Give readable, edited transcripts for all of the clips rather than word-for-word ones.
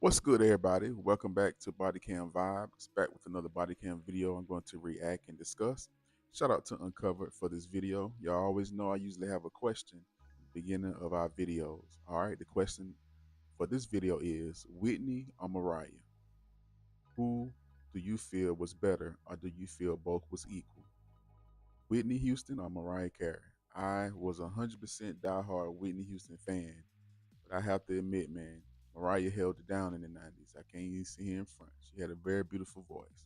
What's good, everybody? Welcome back to Bodycam Vibes. Back with another Bodycam video I'm going to react and discuss. Shout out to Uncovered for this video. Y'all always know I usually have a question at the beginning of our videos. All right, the question for this video is Whitney or Mariah? Who do you feel was better, or do you feel both was equal? Whitney Houston or Mariah Carey? I was 100% diehard Whitney Houston fan, but I have to admit, man, Mariah held it down in the 90s. I can't even see her in front. She had a very beautiful voice.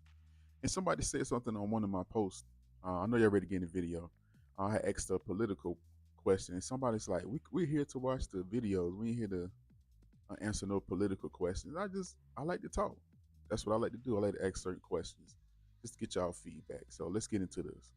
And somebody said something on one of my posts. I know you're already getting the video. I had asked a political question, and somebody's like, we're here to watch the videos. We ain't here to answer no political questions. I like to talk. That's what I like to do. I like to ask certain questions just to get y'all feedback. So let's get into this.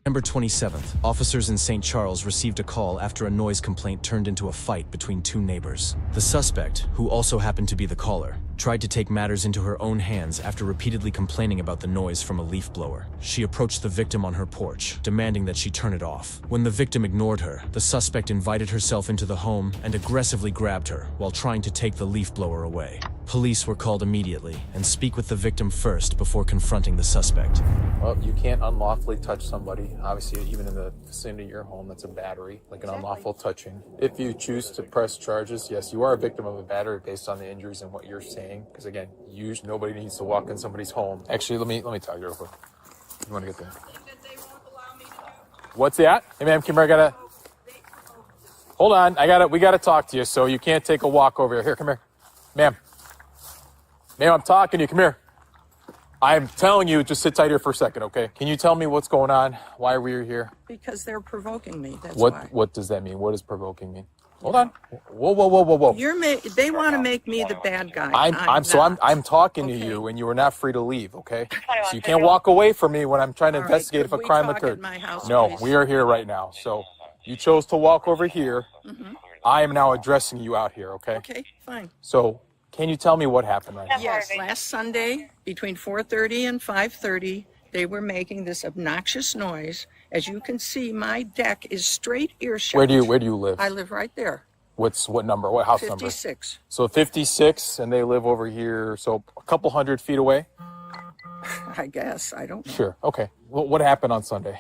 September 27th, officers in St. Charles received a call after a noise complaint turned into a fight between two neighbors. The suspect, who also happened to be the caller, tried to take matters into her own hands after repeatedly complaining about the noise from a leaf blower. She approached the victim on her porch, demanding that she turn it off. When the victim ignored her, the suspect invited herself into the home and aggressively grabbed her while trying to take the leaf blower away. Police were called immediately and speak with the victim first before confronting the suspect. Well, you can't unlawfully touch somebody. Obviously, even in the vicinity of your home, that's a battery, like an unlawful touching. If you choose to press charges, yes, you are a victim of a battery based on the injuries and what you're saying. Because again, nobody needs to walk in somebody's home. Actually, let me tell you real quick. You want to get there? What's that? Hey, ma'am, come here. Hold on. We gotta talk to you. So you can't take a walk over here. Here, come here, ma'am. Ma'am, I'm talking to you. Come here. I'm telling you, just sit tight here for a second, okay? Can you tell me what's going on? Why are we here? Because they're provoking me. That's why. What does that mean? What does provoking mean? Hold on. Whoa. They want to make me the bad guy. I'm talking to you, and you are not free to leave, okay? So you can't walk away from me when I'm trying to investigate if a crime occurred. No, we are here right now. So you chose to walk over here. Mm-hmm. I am now addressing you out here, okay? Okay, fine. So can you tell me what happened right now? Yes, last Sunday between 4:30 and 5:30, they were making this obnoxious noise. As you can see, my deck is straight earshot. Where do you live? I live right there. What number? What house number? 56. So 56, and they live over here, so a couple 100 feet away? I guess. I don't know. Sure. Okay. What happened on Sunday?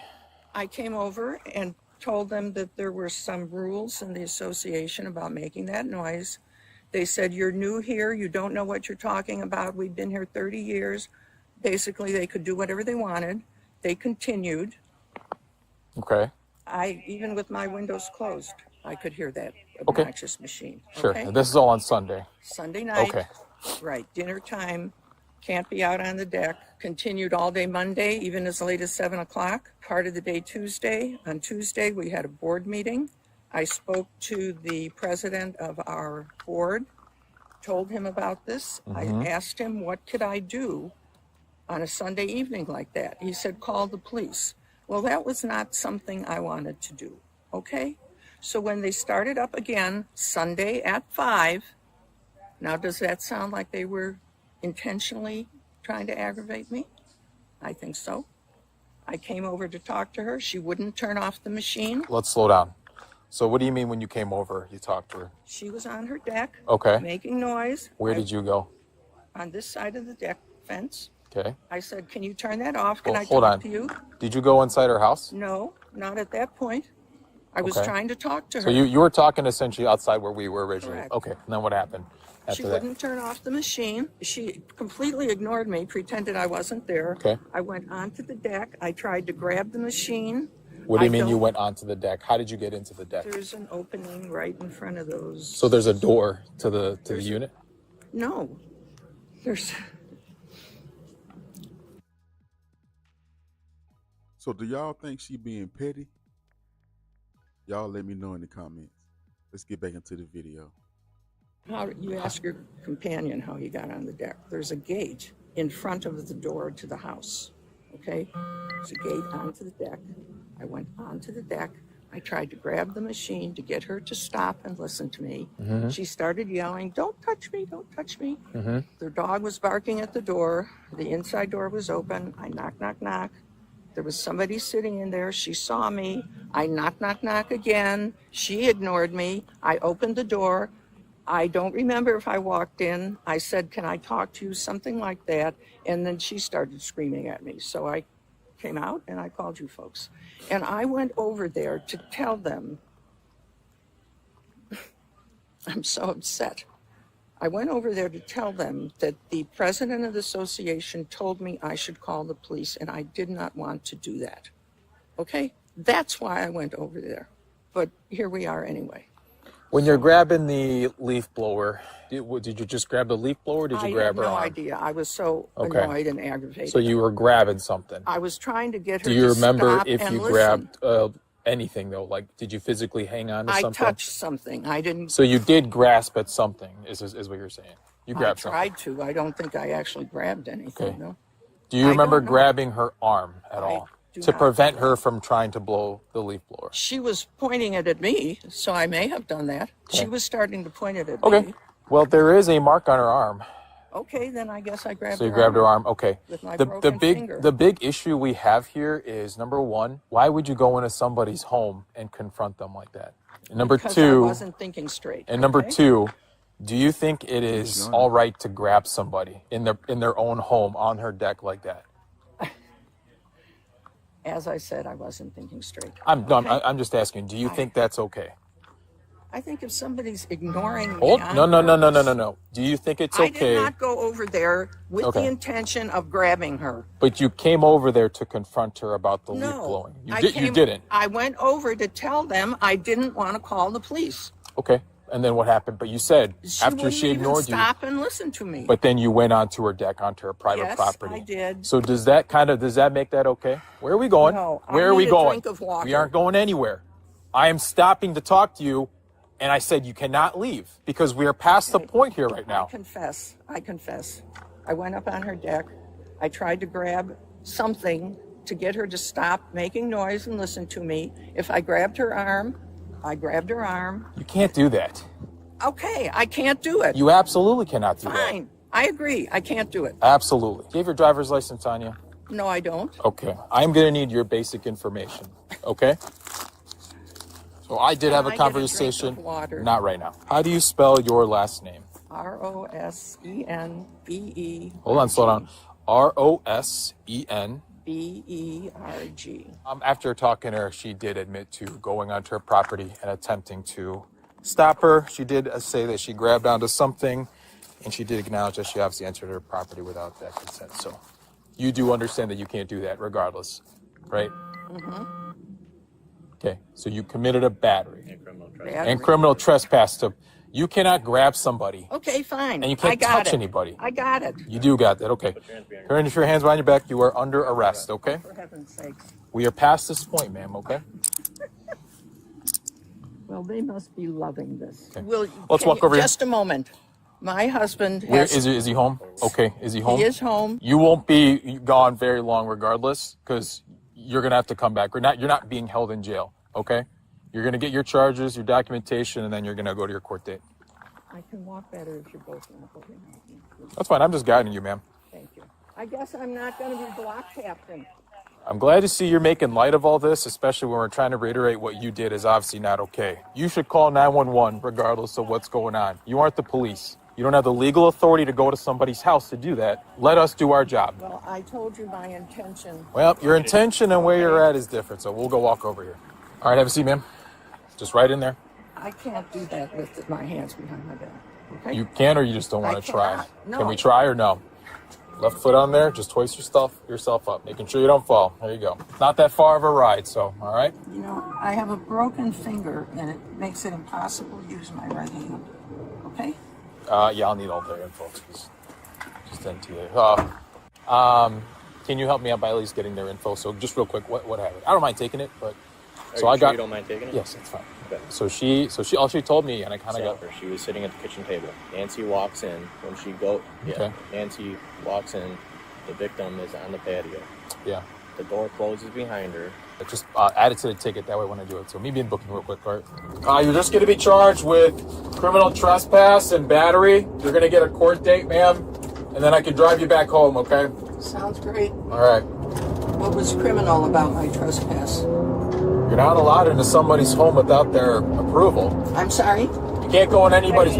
I came over and told them that there were some rules in the association about making that noise. They said, you're new here. You don't know what you're talking about. We've been here 30 years. Basically, they could do whatever they wanted. They continued. Okay. Even with my windows closed, I could hear that obnoxious machine. Sure. Okay? This is all on Sunday. Sunday night. Okay. Right. Dinner time. Can't be out on the deck. Continued all day Monday, even as late as 7 o'clock. Part of the day Tuesday. On Tuesday, we had a board meeting. I spoke to the president of our board, told him about this. Mm-hmm. I asked him, what could I do on a Sunday evening like that? He said, call the police. Well, that was not something I wanted to do, okay? So when they started up again, Sunday at 5, now does that sound like they were intentionally trying to aggravate me? I think so. I came over to talk to her. She wouldn't turn off the machine. Let's slow down. So what do you mean when you came over, you talked to her? She was on her deck, making noise. Where did you go? On this side of the deck fence. Okay. I said, can you turn that off? Can I hold talk on. to you? Did you go inside her house? No, not at that point. I was trying to talk to her. So you were talking essentially outside where we were originally. Correct. Okay, and then what happened after She wouldn't turn off the machine. She completely ignored me, pretended I wasn't there. Okay. I went onto the deck. I tried to grab the machine. What do you mean you went onto the deck? How did you get into the deck? There's an opening right in front of those. So there's a door to the unit? No. There's... So do y'all think she being petty? Y'all let me know in the comments. Let's get back into the video. You ask your companion how he got on the deck. There's a gate in front of the door to the house, okay? There's a gate onto the deck. I went onto the deck. I tried to grab the machine to get her to stop and listen to me. Mm-hmm. She started yelling, don't touch me, don't touch me. Mm-hmm. Their dog was barking at the door. The inside door was open. I knock, knock, knock. There was somebody sitting in there. She saw me. I knock, knock, knock again. She ignored me. I opened the door. I don't remember if I walked in. I said, can I talk to you? Something like that. And then she started screaming at me. So I came out and I called you folks. And I went over there to tell them, I'm so upset. I went over there to tell them that the president of the association told me I should call the police, and I did not want to do that. Okay? That's why I went over there. But here we are anyway. When you're grabbing the leaf blower, did you just grab the leaf blower or did you grab her arm? I had no idea. I was so annoyed and aggravated. So you were grabbing something. I was trying to get her to stop. Do you remember if you listen. grabbed anything though? Like, did you physically hang on to something? I touched something. I didn't. So you did grasp at something, is what you're saying? You grabbed something. I tried to. I don't think I actually grabbed anything. Okay. No. Do you remember grabbing her arm at all to prevent her from trying to blow the leaf blower? She was pointing it at me, so I may have done that. Okay. She was starting to point it at me. Well, there is a mark on her arm. Okay, then I guess I grabbed her arm. So you grabbed her arm. Okay. With my broken finger. The big issue we have here is, number one, why would you go into somebody's home and confront them like that? And number because two, I wasn't thinking straight. And number two, do you think it is all right to grab somebody in their own home on her deck like that? As I said, I wasn't thinking straight. I'm just asking, do you think that's okay? I think if somebody's ignoring me... No. Do you think it's okay? I did not go over there with the intention of grabbing her. But you came over there to confront her about the leaf blowing. You didn't. I went over to tell them I didn't want to call the police. Okay. And then what happened? But you said after she ignored you... stop and listen to me. But then you went onto her deck, onto her private property. Yes, I did. So does that make that okay? Where are we going? No, Where are we going? Drink of water. We aren't going anywhere. I am stopping to talk to you. And I said, you cannot leave because we are past the point here right now. I confess. I went up on her deck. I tried to grab something to get her to stop making noise and listen to me. If I grabbed her arm, I grabbed her arm. You can't do that. Okay, I can't do it. You absolutely cannot do that. Fine. I agree. I can't do it. Absolutely. Do you have your driver's license on you? No, I don't. Okay. I'm going to need your basic information. Okay? So I did have a conversation. Not right now. How do you spell your last name? Rosenberg. Hold on, slow down. Rosenberg. After talking to her, she did admit to going onto her property and attempting to stop her. She did say that she grabbed onto something, and she did acknowledge that she obviously entered her property without that consent. So you do understand that you can't do that regardless, right? Mm-hmm. Okay, so you committed a battery and criminal trespass. You cannot grab somebody. Okay, fine. And you can't touch anybody. I got it. You do got that. Okay. Turn your hands behind your back. You are under arrest. Okay. For heaven's sakes. We are past this point, ma'am. Okay. Well, they must be loving this. Okay. Let's walk over here. Just a moment. My husband has... Where is he home? Okay. Is he home? He is home. You won't be gone very long regardless, because you're going to have to come back. You're not being held in jail, okay? You're going to get your charges, your documentation, and then you're going to go to your court date. I can walk better if you're both going to hold me. That's fine. I'm just guiding you, ma'am. Thank you. I guess I'm not going to be block captain. I'm glad to see you're making light of all this, especially when we're trying to reiterate what you did is obviously not okay. You should call 911 regardless of what's going on. You aren't the police. You don't have the legal authority to go to somebody's house to do that. Let us do our job. Well, I told you my intention. Well, your intention and where you're at is different, so we'll go walk over here. All right, have a seat, ma'am. Just right in there. I can't do that with my hands behind my back. Okay? You can, or you just don't want to try? No. Can we try or no? Left foot on there, just hoist yourself up, making sure you don't fall. There you go. Not that far of a ride, so, all right? You know, I have a broken finger, and it makes it impossible to use my right hand. Okay? Yeah, I'll need all their info. Just NTA. Can you help me out by at least getting their info? So just real quick, what happened? I don't mind taking it, but You don't mind taking it? Yes, it's fine. Okay. So she all she told me, and I kind of got her. She was sitting at the kitchen table. Nancy walks in. When she Nancy walks in. The victim is on the patio. Yeah. The door closes behind her. Just add it to the ticket that way when I do it. So me being booking real quick, Bart. You're just going to be charged with criminal trespass and battery. You're going to get a court date, ma'am, and then I can drive you back home, okay? Sounds great. All right. What was criminal about my trespass? You're not allowed into somebody's home without their approval. I'm sorry? You can't go in anybody's...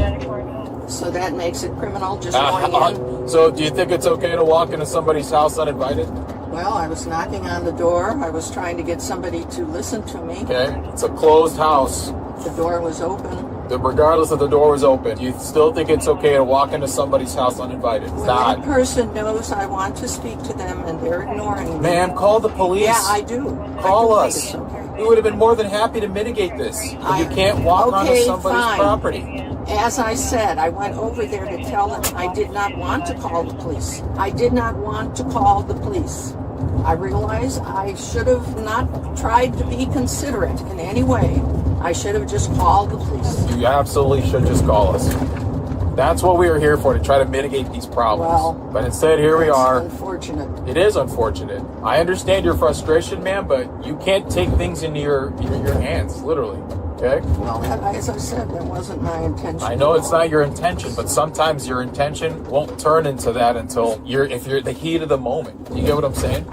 So that makes it criminal just going in? So do you think it's okay to walk into somebody's house uninvited? Well, I was knocking on the door. I was trying to get somebody to listen to me. Okay, it's a closed house. The door was open. Regardless of the door was open, do you still think it's okay to walk into somebody's house uninvited? When that person knows I want to speak to them and they're ignoring me. Ma'am, call the police. Yeah, I do. Call I do us. think it's okay. We would have been more than happy to mitigate this. But you can't walk onto somebody's property. As I said, I went over there to tell them I did not want to call the police. I did not want to call the police. I realize I should have not tried to be considerate in any way. I should have just called the police. You absolutely should just call us. That's what we are here for, to try to mitigate these problems. Well, but instead, here we are. Unfortunate. It is unfortunate. I understand your frustration, ma'am, but you can't take things into your hands, literally. Okay? Well, as I said, that wasn't my intention. I know it's not your intention, but sometimes your intention won't turn into that until if you're the heat of the moment. You get what I'm saying?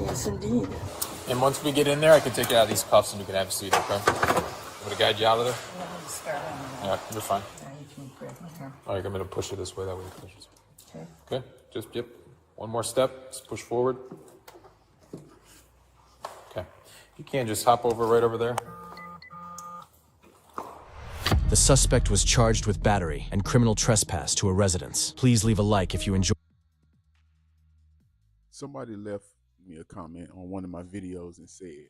Yes, indeed. And once we get in there, I can take you out of these cuffs and you can have a seat, okay? I'm gonna guide you out of there. Yeah, you're fine. All right, I'm gonna push you this way. That way you push this way. Okay. Just one more step. Just push forward. Okay. You can't just hop over right over there. The suspect was charged with battery and criminal trespass to a residence. Please leave a like if you enjoy. Somebody left me a comment on one of my videos and said,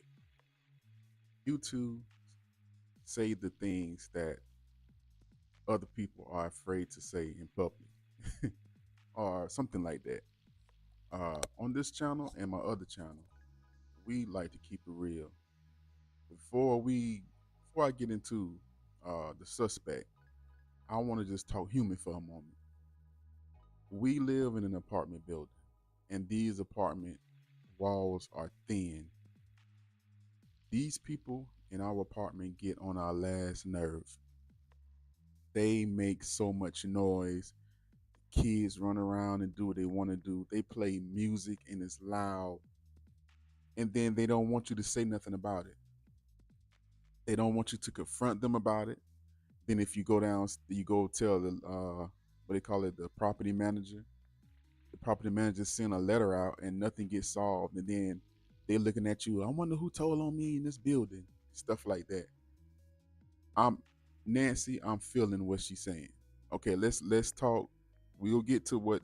YouTube say the things that other people are afraid to say in public or something like that. On this channel and my other channel, we like to keep it real. Before I get into the suspect, I want to just talk human for a moment. We live in an apartment building, and these apartment walls are thin. These people in our apartment get on our last nerve. They make so much noise. Kids run around and do what they want to do. They play music and it's loud. And then they don't want you to say nothing about it. They don't want you to confront them about it. Then if you go down, you go tell the what they call it, the property manager. The property manager send a letter out and nothing gets solved. And then they're looking at you. I wonder who told on me in this building. Stuff like that. Nancy, I'm feeling what she's saying. Okay, let's talk. We'll get to what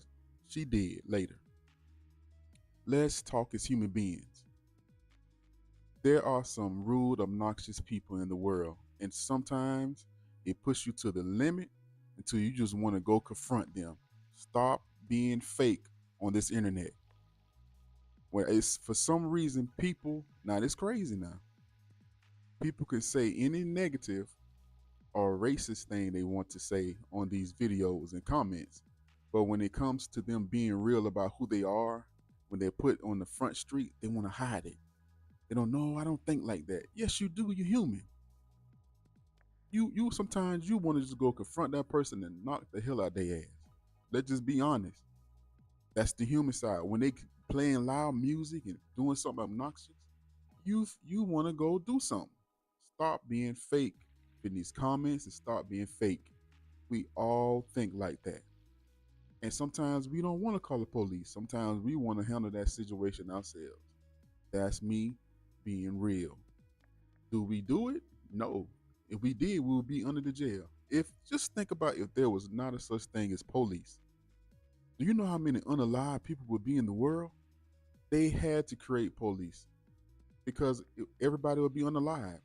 she did later. Let's talk as human beings. There are some rude, obnoxious people in the world, and sometimes it pushes you to the limit until you just want to go confront them. Stop being fake on this internet. Where it's for some reason people, now it's crazy now. People can say any negative or racist thing they want to say on these videos and comments. But when it comes to them being real about who they are, when they're put on the front street, they want to hide it. They don't know, I don't think like that. Yes, you do, you're human. You sometimes you want to just go confront that person and knock the hell out their ass. Let's just be honest. That's the human side. When they playing loud music and doing something obnoxious, you want to go do something. Stop being fake in these comments and stop being fake. We all think like that. And sometimes we don't want to call the police. Sometimes we want to handle that situation ourselves. That's me being real. Do we do it? No. If we did, we would be under the jail. Just think about if there was not a such thing as police. Do you know how many unalive people would be in the world? They had to create police because everybody would be unalive.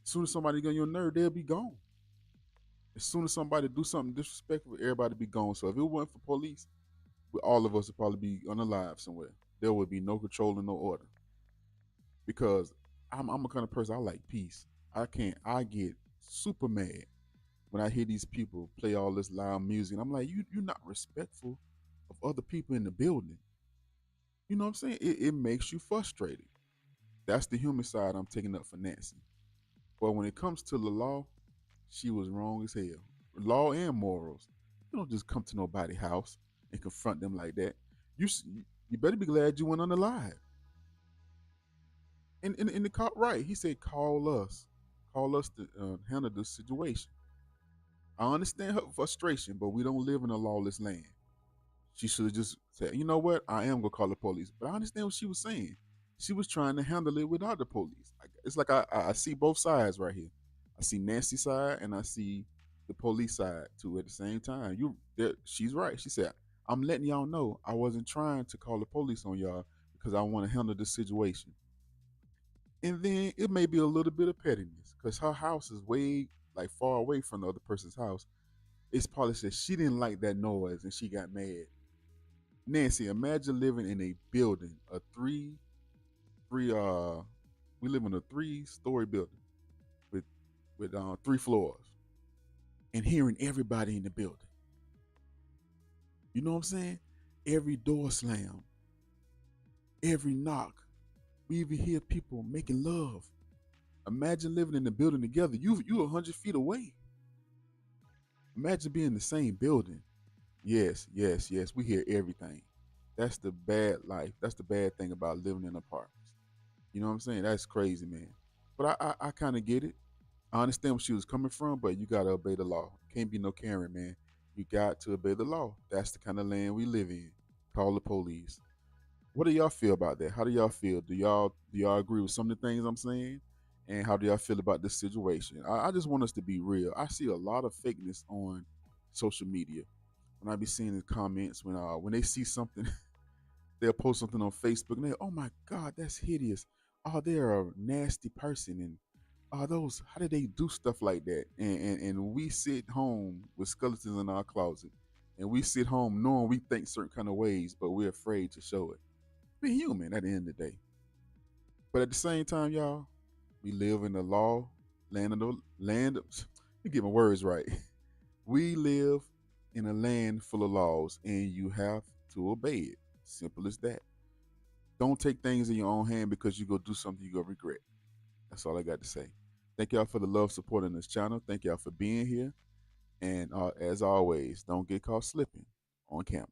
As soon as somebody get on your nerve, they'll be gone. As soon as somebody do something disrespectful, everybody be gone. So if it wasn't for police, all of us would probably be unalive somewhere. There would be no control and no order. Because I'm a kind of person, I like peace. I get super mad when I hear these people play all this loud music. I'm like, you're not respectful of other people in the building. You know what I'm saying? It makes you frustrated. That's the human side I'm taking up for Nancy. But when it comes to the law, she was wrong as hell. Law and morals. You don't just come to nobody's house and confront them like that. You better be glad you went unalive. And the cop, right? He said, call us to handle this situation. I understand her frustration, but we don't live in a lawless land. She should have just said, you know what, I am gonna call the police. But I understand what she was saying. She was trying to handle it without the police. It's like I see both sides right here. I see Nancy's side and I see the police side too at the same time. She's right. She said, I'm letting y'all know I wasn't trying to call the police on y'all because I want to handle the situation. And then it may be a little bit of pettiness because her house is way like far away from the other person's house. It's probably said she didn't like that noise and she got mad. Nancy, imagine living in a building, a three we live in a 3-story building with with 3 floors and hearing everybody in the building. You know what I'm saying? Every door slam, every knock. We even hear people making love. Imagine living in the building together. You 100 feet away. Imagine being in the same building. Yes, yes, yes. We hear everything. That's the bad life. That's the bad thing about living in apartments. You know what I'm saying? That's crazy, man. But I kind of get it. I understand where she was coming from, but you gotta obey the law. Can't be no Karen, man. You got to obey the law. That's the kind of land we live in. Call the police. What do y'all feel about that? How do y'all feel? Do y'all agree with some of the things I'm saying? And how do y'all feel about this situation? I just want us to be real. I see a lot of fakeness on social media. When I be seeing the comments when they see something, they'll post something on Facebook and they, oh my God, that's hideous. Oh, they're a nasty person, and how did they do stuff like that? And we sit home with skeletons in our closet, and we sit home knowing we think certain kind of ways, but we're afraid to show it. We're human at the end of the day. But at the same time, y'all, we live in the law land of the land. You get my words right. We live in a land full of laws, and you have to obey it. Simple as that. Don't take things in your own hand because you go do something you go regret. That's all I got to say. Thank y'all for the love, support on this channel. Thank y'all for being here. And as always, don't get caught slipping on camera.